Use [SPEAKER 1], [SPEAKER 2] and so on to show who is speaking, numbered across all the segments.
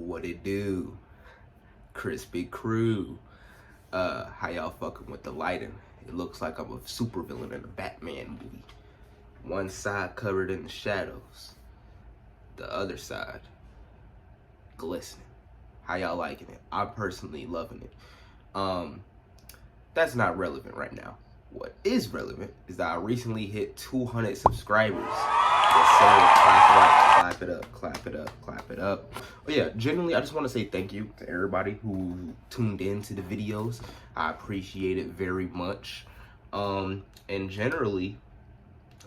[SPEAKER 1] What it do? Crispy crew. How y'all fucking with the lighting? It looks like I'm a supervillain in a Batman movie. One side covered in the shadows, the other side glistening. How y'all liking it? I'm personally loving it. That's not relevant right now. What is relevant is that I recently hit 200 subscribers. Yes, sir. Clap it up, clap it up, clap it up. But yeah, generally, I just want to say thank you to everybody who tuned in to the videos. I appreciate it very much. And generally,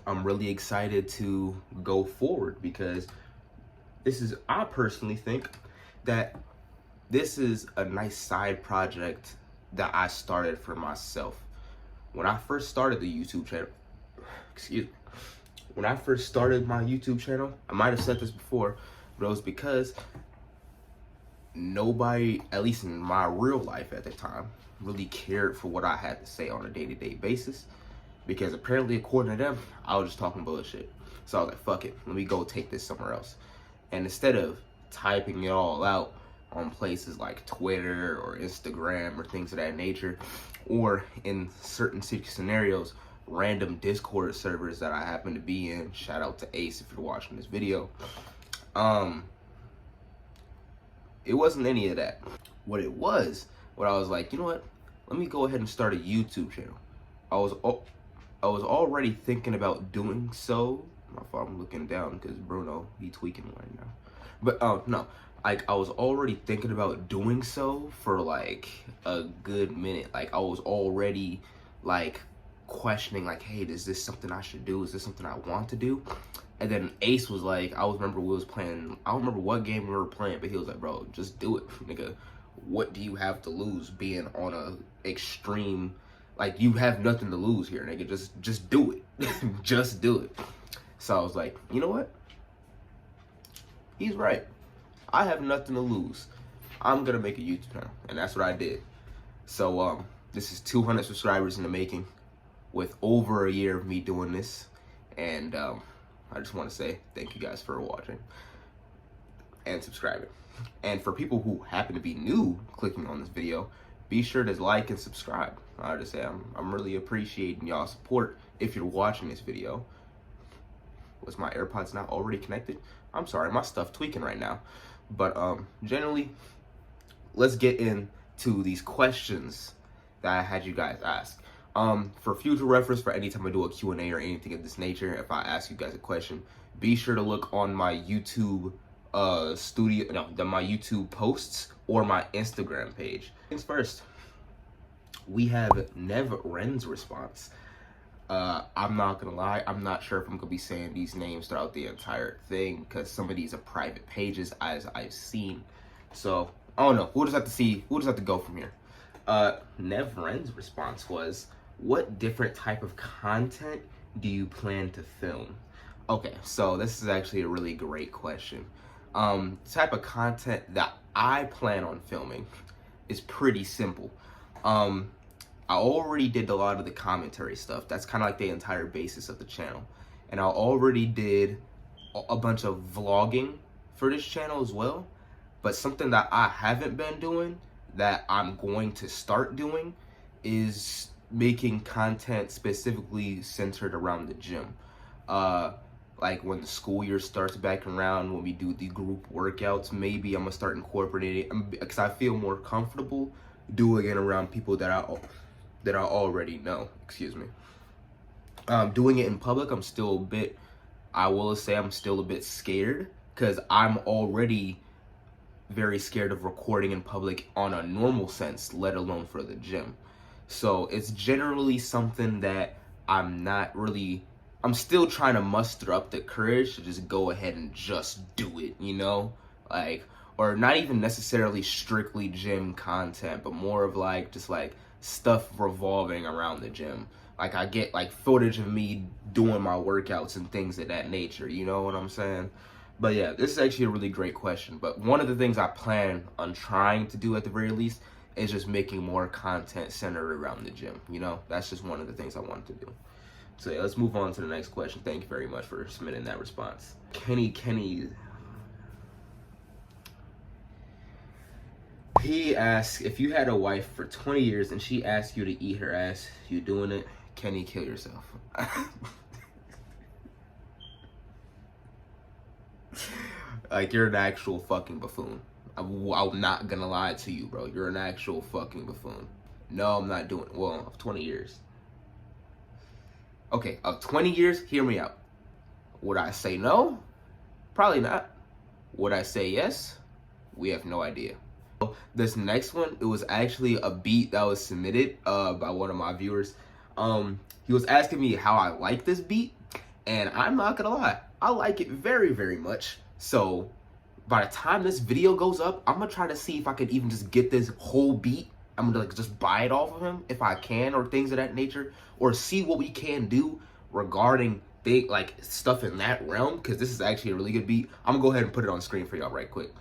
[SPEAKER 1] I'm really excited to go forward because I personally think that this is a nice side project that I started for myself. When I first started the YouTube channel, when I first started my YouTube channel, I might have said this before, but it was because nobody, at least in my real life at the time, really cared for what I had to say on a day-to-day basis. Because apparently, according to them, I was just talking bullshit. So I was like, fuck it, let me go take this somewhere else. And instead of typing it all out on places like Twitter or Instagram or things of that nature, or in certain scenarios, random Discord servers that I happen to be in, shout out to Ace if you're watching this video, it wasn't any of that. What I was like, you know what, let me go ahead and start a YouTube channel. I was already thinking about doing so. My fault, I'm looking down because Bruno, he tweaking right now. But no, like I was already thinking about doing so for like a good minute. Like I was already like questioning like, hey, is this something I should do? Is this something I want to do? And then Ace was like, I remember we was playing, I don't remember what game we were playing, but he was like, bro, just do it, nigga. What do you have to lose being on a extreme, like you have nothing to lose here, nigga. Just do it. Just do it. So I was like, you know what? He's right. I have nothing to lose. I'm gonna make a YouTube channel, and that's what I did. So this is 200 subscribers in the making, with over a year of me doing this, and I just want to say thank you guys for watching and subscribing. And for people who happen to be new clicking on this video, be sure to like and subscribe. I just say I'm really appreciating y'all support if you're watching this video. Was my AirPods not already connected? I'm sorry, my stuff tweaking right now. But generally, let's get into these questions that I had you guys ask. For future reference, for any time I do a Q&A or anything of this nature, if I ask you guys a question, be sure to look on my YouTube my YouTube posts or my Instagram page. Things first, we have Nev Ren's response. I'm not gonna lie, I'm not sure if I'm gonna be saying these names throughout the entire thing because some of these are private pages as I've seen. So I don't know. We'll just have to see. We'll just have to go from here. Nev Ren's response was, what different type of content do you plan to film? Okay, so this is actually a really great question. The type of content that I plan on filming is pretty simple. I already did a lot of the commentary stuff. That's kind of like the entire basis of the channel. And I already did a bunch of vlogging for this channel as well. But something that I haven't been doing that I'm going to start doing is making content specifically centered around the gym. Like when the school year starts back around, when we do the group workouts, maybe I'm gonna start incorporating it because I feel more comfortable doing it around people that I already know. Excuse me. Doing it in public, I will say I'm still a bit scared because I'm already very scared of recording in public on a normal sense, let alone for the gym. So it's generally something that I'm still trying to muster up the courage to just go ahead and just do it, you know? Like, or not even necessarily strictly gym content, but more of like, just like stuff revolving around the gym. Like I get like footage of me doing my workouts and things of that nature, you know what I'm saying? But yeah, this is actually a really great question. But one of the things I plan on trying to do at the very least is just making more content centered around the gym, you know? That's just one of the things I wanted to do. So yeah, let's move on to the next question. Thank you very much for submitting that response. Kenny He asks, if you had a wife for 20 years and she asked you to eat her ass, you doing it? Can you kill yourself? Like, you're an actual fucking buffoon. I'm not gonna lie to you, bro. You're an actual fucking buffoon. No, I'm not doing it. Well, of 20 years. Okay, of 20 years, hear me out. Would I say no? Probably not. Would I say yes? We have no idea. This next one, it was actually a beat that was submitted by one of my viewers. He was asking me how I like this beat, and I'm not gonna lie, I like it very, very much. So by the time this video goes up, I'm gonna try to see if I could even just get this whole beat. I'm gonna like just buy it off of him if I can, or things of that nature, or see what we can do regarding like stuff in that realm, because this is actually a really good beat. I'm gonna go ahead and put it on screen for y'all right quick.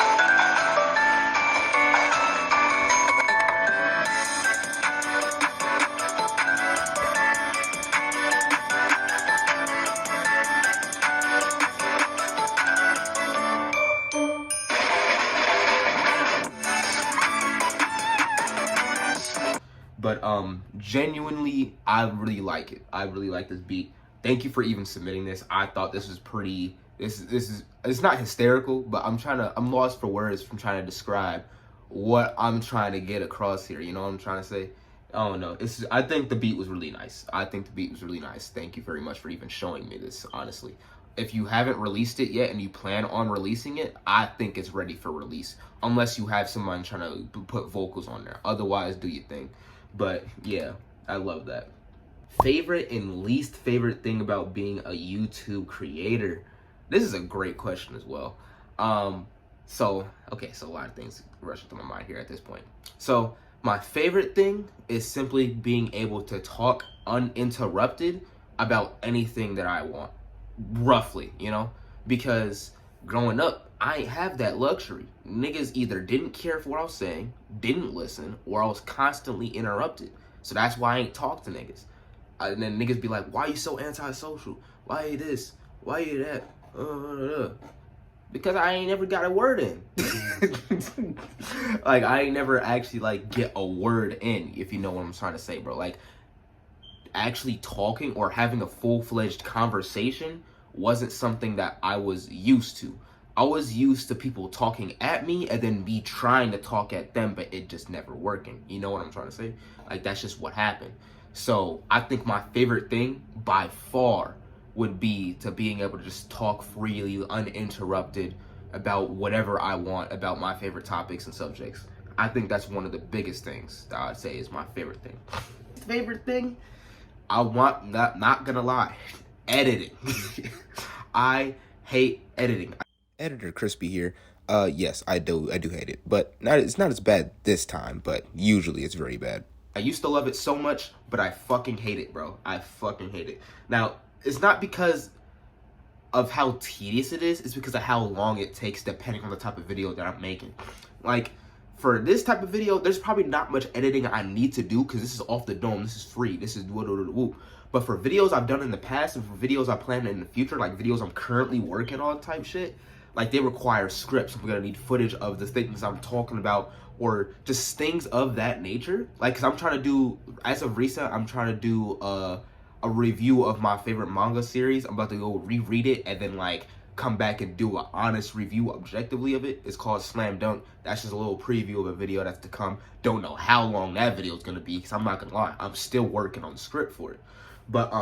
[SPEAKER 1] But genuinely, I really like it. I really like this beat. Thank you for even submitting this. I thought this was pretty. This is it's not hysterical, but I'm lost for words from trying to describe what I'm trying to get across here. You know what I'm trying to say? I don't know. I think the beat was really nice. Thank you very much for even showing me this, honestly. If you haven't released it yet and you plan on releasing it, I think it's ready for release. Unless you have someone trying to put vocals on there. Otherwise, do your thing. But yeah, I love that. Favorite and least favorite thing about being a YouTube creator? This is a great question as well. So a lot of things rushing through my mind here at this point. So my favorite thing is simply being able to talk uninterrupted about anything that I want, roughly, you know? Because growing up, I ain't have that luxury. Niggas either didn't care for what I was saying, didn't listen, or I was constantly interrupted. So that's why I ain't talk to niggas. And then niggas be like, why you so antisocial? Why you this? Why you that? Because I ain't never got a word in. Like, I ain't never actually, like, get a word in, if you know what I'm trying to say, bro. Like, actually talking or having a full-fledged conversation wasn't something that I was used to. I was used to people talking at me and then me trying to talk at them, but it just never working. You know what I'm trying to say? Like, that's just what happened. So I think my favorite thing by far would be to being able to just talk freely, uninterrupted, about whatever I want, about my favorite topics and subjects. I think that's one of the biggest things that I'd say is my favorite thing. Favorite thing? I want, not gonna lie, editing. I hate editing. Editor Crispy here. Yes, I do hate it, but it's not as bad this time, but usually it's very bad. I used to love it so much, but I fucking hate it, bro. I fucking hate it. Now, it's not because of how tedious it is, it's because of how long it takes depending on the type of video that I'm making. Like, for this type of video, there's probably not much editing I need to do because this is off the dome, this is free, this is woo. But for videos I've done in the past and for videos I plan in the future, like videos I'm currently working on type shit, like, they require scripts. I'm gonna need footage of the things I'm talking about, or just things of that nature. Like, cause I'm trying to do, as of recent, I'm trying to do a review of my favorite manga series. I'm about to go reread it and then like come back and do an honest review objectively of it. It's called Slam Dunk. That's just a little preview of a video that's to come. Don't know how long that video is gonna be, because I'm not gonna lie, I'm still working on the script for it. But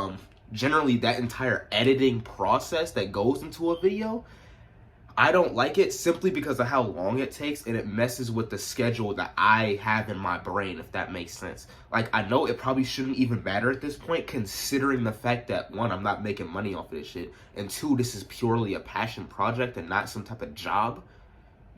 [SPEAKER 1] generally that entire editing process that goes into a video, I don't like it simply because of how long it takes, and it messes with the schedule that I have in my brain, if that makes sense. Like, I know it probably shouldn't even matter at this point, considering the fact that, one, I'm not making money off of this shit, and two, this is purely a passion project and not some type of job.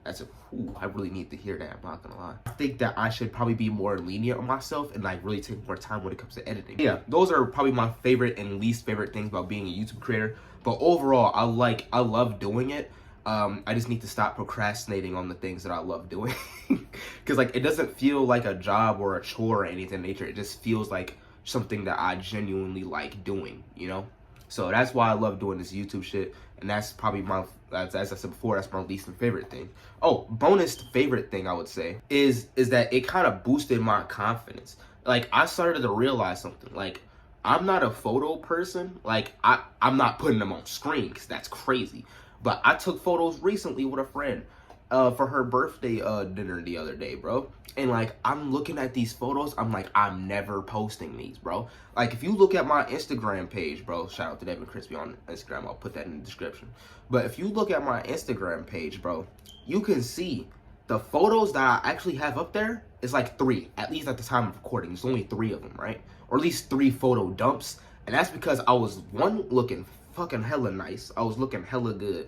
[SPEAKER 1] I really need to hear that, I'm not gonna lie. I think that I should probably be more lenient on myself and like really take more time when it comes to editing. Yeah, those are probably my favorite and least favorite things about being a YouTube creator. But overall, I love doing it. I just need to stop procrastinating on the things that I love doing. Because like, it doesn't feel like a job or a chore or anything in nature. It just feels like something that I genuinely like doing, you know? So that's why I love doing this YouTube shit. And that's probably as I said before, that's my least favorite thing. Oh, bonus favorite thing I would say is that it kind of boosted my confidence. Like, I started to realize something. Like, I'm not a photo person. Like, I'm not putting them on screen because that's crazy. But I took photos recently with a friend for her birthday dinner the other day, bro. And like, I'm looking at these photos, I'm like, I'm never posting these, bro. Like, if you look at my Instagram page, bro, shout out to Devin Crispy on Instagram, I'll put that in the description. But if you look at my Instagram page, bro, you can see the photos that I actually have up there is like 3, at least at the time of recording. There's only 3 of them, right? Or at least 3 photo dumps. And that's because I was, one, looking fucking hella nice. I was looking hella good.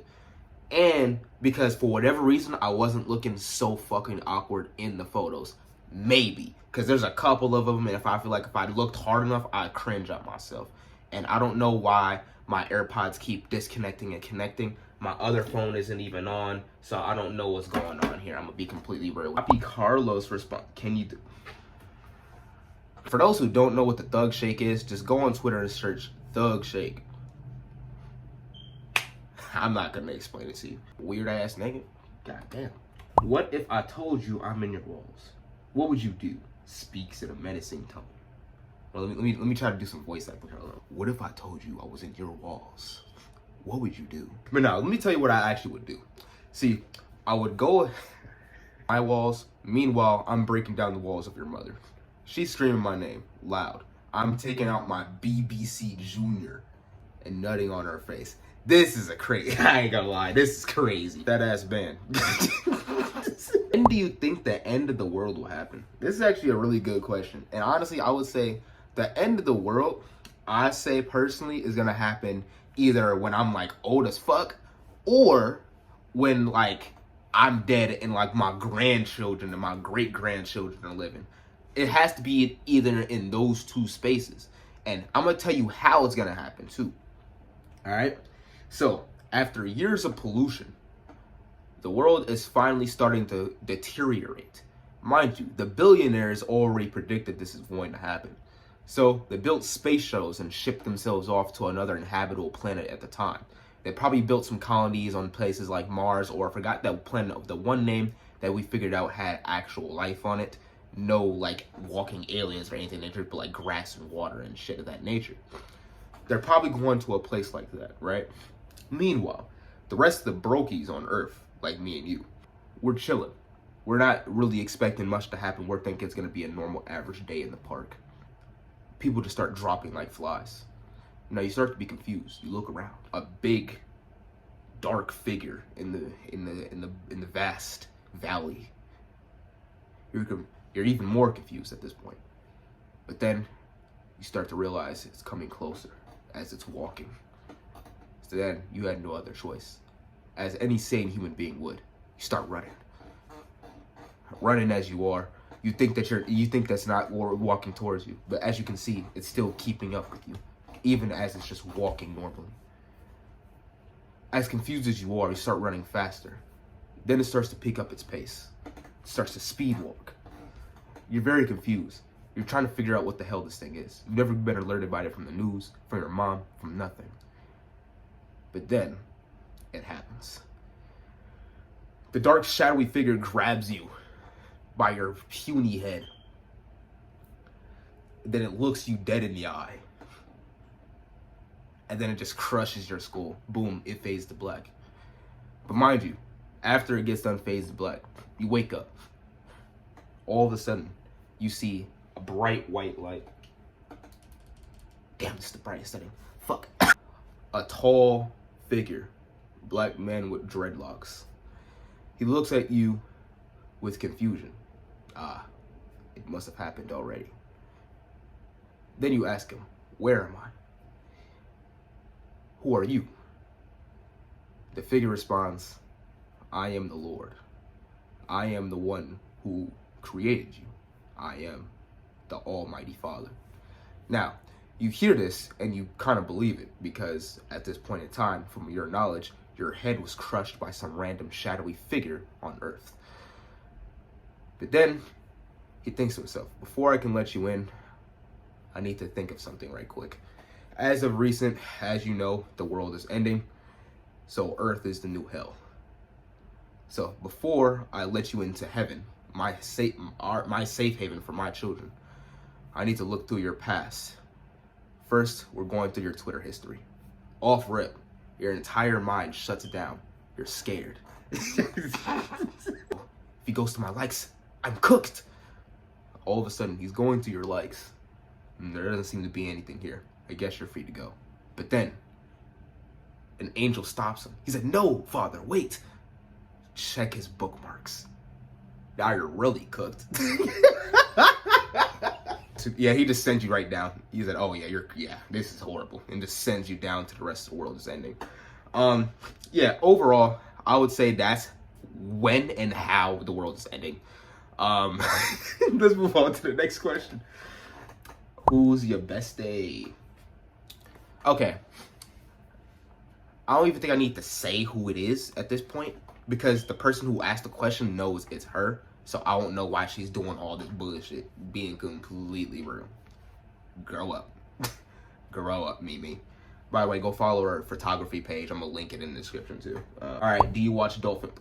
[SPEAKER 1] And because for whatever reason, I wasn't looking so fucking awkward in the photos. Maybe. Because there's a couple of them, and if I feel like if I looked hard enough, I'd cringe at myself. And I don't know why my AirPods keep disconnecting and connecting. My other phone isn't even on, so I don't know what's going on here. I'm going to be completely real. Happy Carlos response. Can you... For those who don't know what the Thug Shake is, just go on Twitter and search Thug Shake. I'm not gonna explain it to you. Weird ass nigga. Goddamn. What if I told you I'm in your walls? What would you do? Speaks in a menacing tone. Well, let me try to do some voice acting. What if I told you I was in your walls? What would you do? But now, let me tell you what I actually would do. See, I would go my walls. Meanwhile, I'm breaking down the walls of your mother. She's screaming my name loud. I'm taking out my BBC Junior and nutting on her face. This is a crazy, I ain't gonna lie, this is crazy. That ass band. When do you think the end of the world will happen? This is actually a really good question. And honestly, I would say the end of the world, I say personally, is gonna happen either when I'm like old as fuck, or when like I'm dead and like my grandchildren and my great-grandchildren are living. It has to be either in those 2 spaces. And I'm gonna tell you how it's gonna happen too. All right? So, after years of pollution, the world is finally starting to deteriorate. Mind you, the billionaires already predicted this is going to happen. So, they built space shuttles and shipped themselves off to another inhabitable planet at the time. They probably built some colonies on places like Mars, or I forgot that planet of the one name that we figured out had actual life on it. No, like, walking aliens or anything, but like grass and water and shit of that nature. They're probably going to a place like that, right? Meanwhile, the rest of the brokies on Earth, like me and you, we're chilling. We're not really expecting much to happen. We're thinking it's going to be a normal average day in the park. People just start dropping like flies. Now you start to be confused. You look around. A big, dark figure in the vast valley. You're even more confused at this point. But then you start to realize it's coming closer as it's walking. So then you had no other choice. As any sane human being would, you start running. Running as you are. You think that's not walking towards you, but as you can see, it's still keeping up with you, even as it's just walking normally. As confused as you are, you start running faster. Then it starts to pick up its pace. It starts to speed walk. You're very confused. You're trying to figure out what the hell this thing is. You've never been alerted by it from the news, from your mom, from nothing. But then, it happens. The dark, shadowy figure grabs you by your puny head. Then it looks you dead in the eye. And then it just crushes your skull. Boom, it fades to black. But mind you, after it gets done fades to black, you wake up. All of a sudden, you see a bright white light. Damn, this is the brightest setting. Fuck. A tall figure, black man with dreadlocks. He looks at you with confusion. Ah, it must have happened already. Then you ask him, where am I? Who are you? The figure responds, I am the Lord. I am the one who created you. I am the Almighty Father. Now, you hear this and you kind of believe it, because at this point in time, from your knowledge, your head was crushed by some random shadowy figure on Earth. But then he thinks to himself, before I can let you in, I need to think of something right quick. As of recent, as you know, the world is ending. So earth is the new hell. So before I let you into heaven, my safe haven for my children, I need to look through your past. First, we're going through your Twitter history. Off rip, your entire mind shuts down. You're scared. If he goes to my likes, I'm cooked. All of a sudden, he's going through your likes. And there doesn't seem to be anything here. I guess you're free to go. But then, an angel stops him. He said, no, father, wait. Check his bookmarks. Now you're really cooked. Yeah, he just sends you right down. He said, oh yeah, this is horrible. And just sends you down to the rest of the world is ending. Yeah, overall, I would say that's when and how the world is ending. Let's move on to the next question. Who's your bestie? Okay. I don't even think I need to say who it is at this point, because the person who asked the question knows it's her. So I don't know why she's doing all this bullshit, being completely real. Grow up. Grow up, Mimi. By the way, go follow her photography page. I'm going to link it in the description too. Alright, do you watch Dolphin?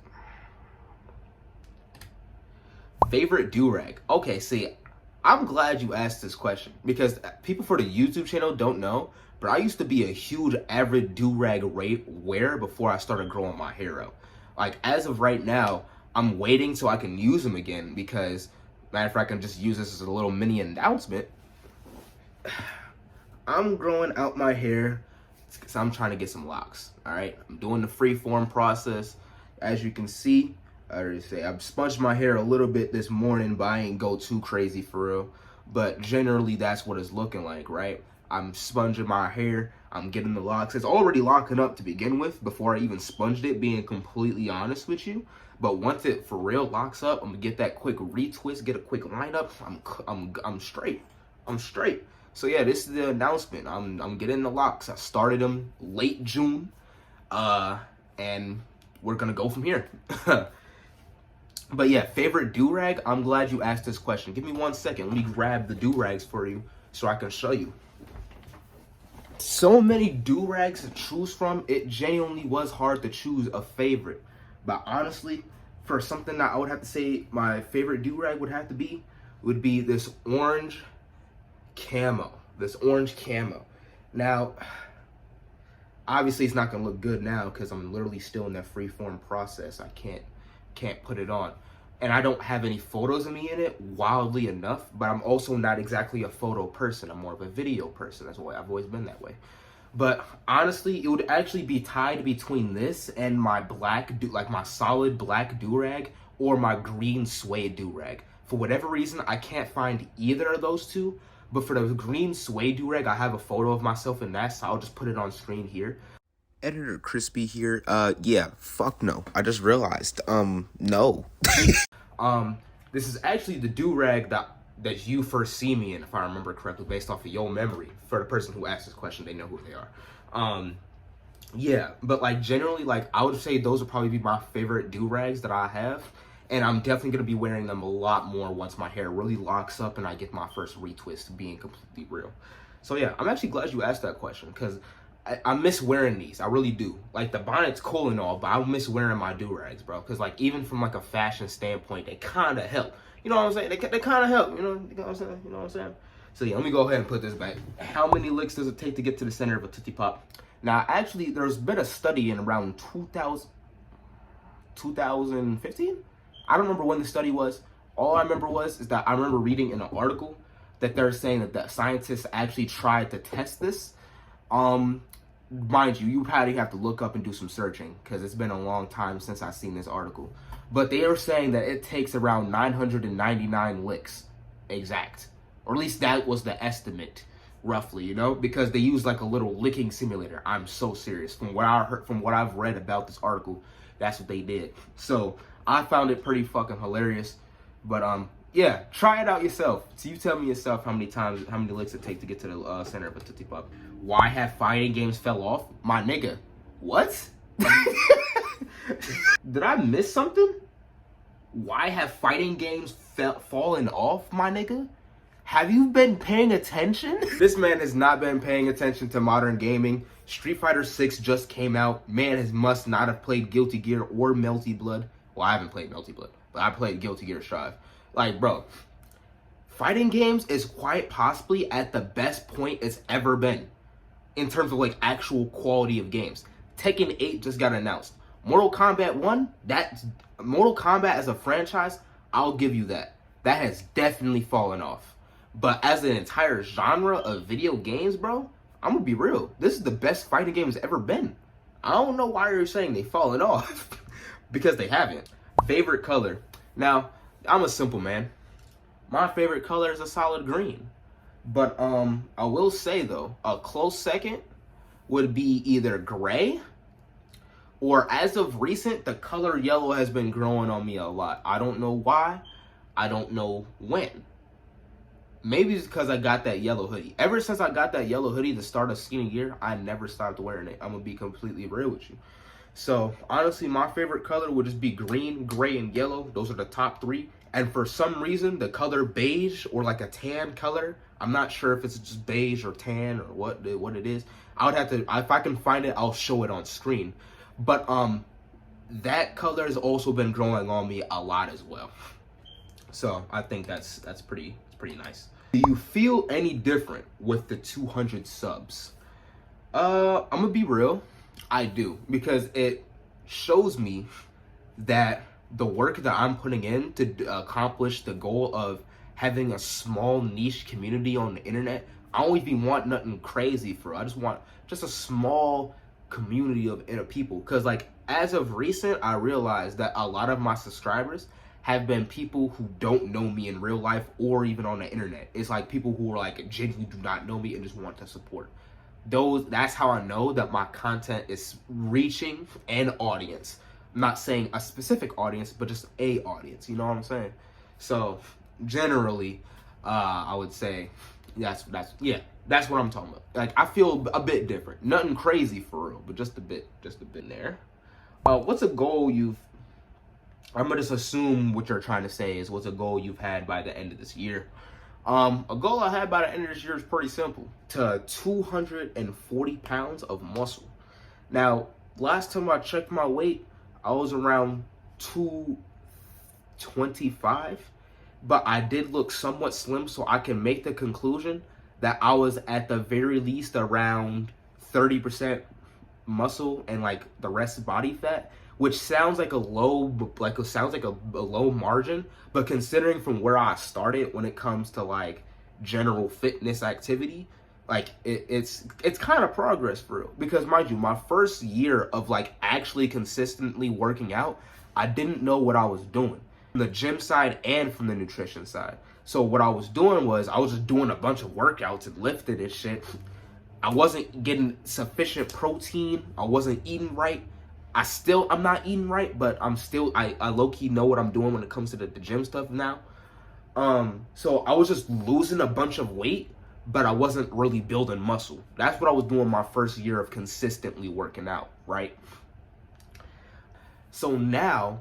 [SPEAKER 1] Favorite do-rag? Okay, see, I'm glad you asked this question, because people for the YouTube channel don't know, but I used to be a huge avid do-rag wearer before I started growing my hair out. Like, as of right now, I'm waiting so I can use them again, because, matter of fact, I can just use this as a little mini announcement. I'm growing out my hair because I'm trying to get some locks, all right? I'm doing the free-form process. As you can see, I've sponged my hair a little bit this morning, but I ain't go too crazy for real. But generally, that's what it's looking like, right? I'm sponging my hair. I'm getting the locks. It's already locking up to begin with before I even sponged it, being completely honest with you. But once it for real locks up, I'm gonna get that quick retwist, get a quick lineup. I'm straight. I'm straight. So yeah, this is the announcement. I'm getting the locks. I started them late June, and we're gonna go from here. But yeah, favorite do-rag? I'm glad you asked this question. Give me 1 second. Let me grab the do-rags for you so I can show you. So many do-rags to choose from, it genuinely was hard to choose a favorite. But honestly, for something that I would have to say my favorite do-rag would be this orange camo. This orange camo. Now, obviously it's not gonna look good now because I'm literally still in that free-form process. I can't put it on. And I don't have any photos of me in it, wildly enough, but I'm also not exactly a photo person. I'm more of a video person. That's why I've always been that way. But honestly, it would actually be tied between this and my my solid black do-rag or my green suede do-rag. For whatever reason, I can't find either of those two, but for the green suede do-rag, I have a photo of myself in that, so I'll just put it on screen here. Editor Crispy here. Yeah, fuck no. I just realized, no. This is actually the do-rag that you first see me in, if I remember correctly, based off of your memory. For the person who asked this question, they know who they are. Yeah, but like generally, like I would say those would probably be my favorite do-rags that I have. And I'm definitely gonna be wearing them a lot more once my hair really locks up and I get my first retwist, being completely real. So yeah, I'm actually glad you asked that question, because I miss wearing these. I really do. Like, the bonnet's cool and all, but I miss wearing my do-rags, bro. Because, like, even from, like, a fashion standpoint, they kind of help. You know what I'm saying? They kind of help. You know what I'm saying? You know what I'm saying? So, yeah, let me go ahead and put this back. How many licks does it take to get to the center of a Tootsie Pop? Now, actually, there's been a study in around 2015? I don't remember when the study was. All I remember is that I remember reading in an article that they're saying that the scientists actually tried to test this. Mind you, you probably have to look up and do some searching, because it's been a long time since I've seen this article. But they are saying that it takes around 999 licks exact. Or at least that was the estimate, roughly, you know? Because they use like a little licking simulator. I'm so serious. From what I've read about this article, that's what they did. So I found it pretty fucking hilarious. But yeah, try it out yourself. So you tell me yourself how many licks it takes to get to the center of a Tootsie Pop. Why have fighting games fell off? My nigga, what? Did I miss something? Why have fighting games fallen off, my nigga? Have you been paying attention? This man has not been paying attention to modern gaming. Street Fighter 6 just came out. Man must not have played Guilty Gear or Melty Blood. Well, I haven't played Melty Blood, but I played Guilty Gear Strive. Like, bro, fighting games is quite possibly at the best point it's ever been in terms of like actual quality of games. Tekken 8 just got announced. Mortal Kombat 1, Mortal Kombat as a franchise, I'll give you that. That has definitely fallen off. But as an entire genre of video games, bro, I'm gonna be real. This is the best fighting game has ever been. I don't know why you're saying they've fallen off. Because they haven't. Favorite color. Now, I'm a simple man. My favorite color is a solid green. But I will say though, a close second would be either gray, or as of recent, the color yellow has been growing on me a lot. I don't know why. I don't know when. Maybe it's because I got that yellow hoodie. Ever since I got that yellow hoodie, the start of senior year, I never stopped wearing it. I'm going to be completely real with you. So, honestly, my favorite color would just be green, gray, and yellow. Those are the top three. And for some reason, the color beige or like a tan color, I'm not sure if it's just beige or tan or what it is. I would have to, if I can find it, I'll show it on screen. But that color has also been growing on me a lot as well. So I think that's pretty nice. Do you feel any different with the 200 subs? I'm gonna be real, I do, because it shows me that the work that I'm putting in to accomplish the goal of having a small niche community on the internet, I don't even want nothing crazy for it. I just want just a small community of people. Because like as of recent, I realized that a lot of my subscribers have been people who don't know me in real life or even on the internet. It's like people who are like genuinely do not know me and just want to support. That's how I know that my content is reaching an audience. I'm not saying a specific audience, but just a audience. You know what I'm saying? So generally, I would say that's what I'm talking about. Like I feel a bit different. Nothing crazy for real, but just a bit there. What's a goal I'm gonna just assume what you're trying to say is what's a goal you've had by the end of this year. A goal I had by the end of this year is pretty simple. To 240 pounds of muscle. Now, last time I checked my weight, I was around 225, but I did look somewhat slim, so I can make the conclusion that I was at the very least around 30% muscle and like the rest body fat, which sounds like a low margin, but considering from where I started when it comes to like general fitness activity, like it's kind of progress for real. Because mind you, my first year of like actually consistently working out, I didn't know what I was doing from the gym side and from the nutrition side. So what I was doing was I was just doing a bunch of workouts and lifting and shit. I wasn't getting sufficient protein. I wasn't eating right. I'm not eating right, but I low-key know what I'm doing when it comes to the gym stuff now. So I was just losing a bunch of weight, but I wasn't really building muscle. That's what I was doing my first year of consistently working out, right? So now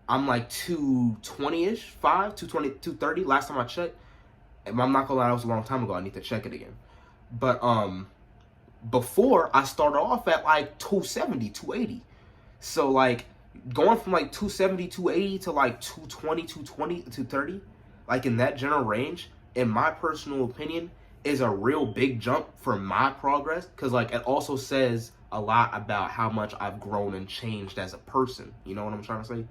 [SPEAKER 1] I'm like 220-ish, 220, 230 last time I checked. And I'm not gonna lie, that was a long time ago. I need to check it again. But before I started off at like 270, 280. So like going from like 270, 280 to like 220, 230, like in that general range, in my personal opinion, is a real big jump for my progress. Cause like it also says a lot about how much I've grown and changed as a person. You know what I'm trying to say?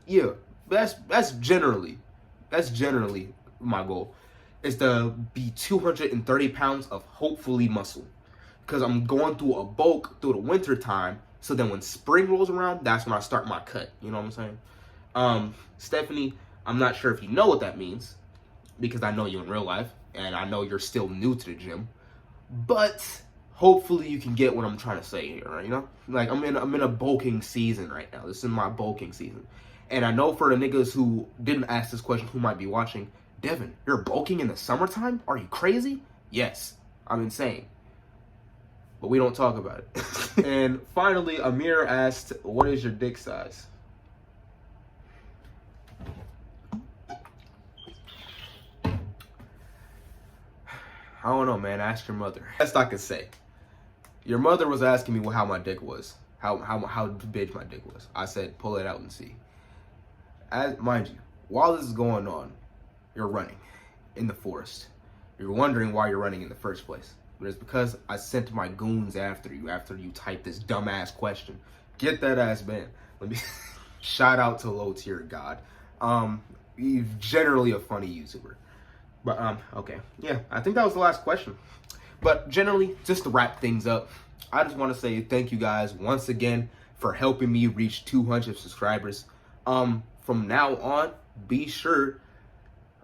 [SPEAKER 1] Yeah, that's generally my goal. Is to be 230 pounds of hopefully muscle. Because I'm going through a bulk through the winter time. So then when spring rolls around, that's when I start my cut. You know what I'm saying? Stephanie, I'm not sure if you know what that means. Because I know you in real life. And I know you're still new to the gym. But hopefully you can get what I'm trying to say here, right? You know? Like I'm in a bulking season right now. This is my bulking season. And I know for the niggas who didn't ask this question, who might be watching, Devin, you're bulking in the summertime? Are you crazy? Yes, I'm insane. But we don't talk about it. And finally, Amir asked, what is your dick size? I don't know, man. Ask your mother. Best I could say. Your mother was asking me how my dick was. How big my dick was. I said, pull it out and see. Mind you, while this is going on, you're running in the forest. You're wondering why you're running in the first place. But it's because I sent my goons after you typed this dumbass question. Get that ass banned. Let me shout out to Low Tier God. He's generally a funny YouTuber. But okay. Yeah, I think that was the last question. But generally, just to wrap things up, I just want to say thank you guys once again for helping me reach 200 subscribers. From now on, be sure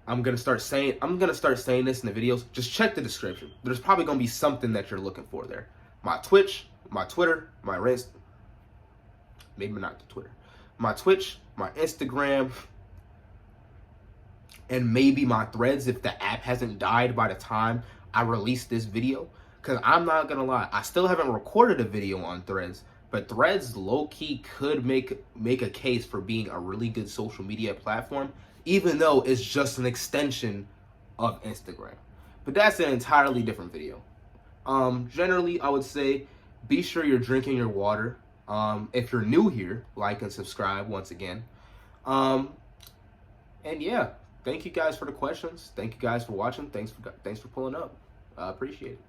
[SPEAKER 1] I'm gonna start saying this in the videos. Just check the description. There's probably gonna be something that you're looking for there. My Twitch, my Twitter, my maybe not the Twitter. My Twitch, my Instagram, and maybe my Threads if the app hasn't died by the time I release this video. Cause I'm not gonna lie, I still haven't recorded a video on Threads, but Threads low-key could make a case for being a really good social media platform, even though it's just an extension of Instagram. But that's an entirely different video. Generally, I would say be sure you're drinking your water. If you're new here, like and subscribe once again. And yeah, thank you guys for the questions. Thank you guys for watching. Thanks for pulling up. I appreciate it.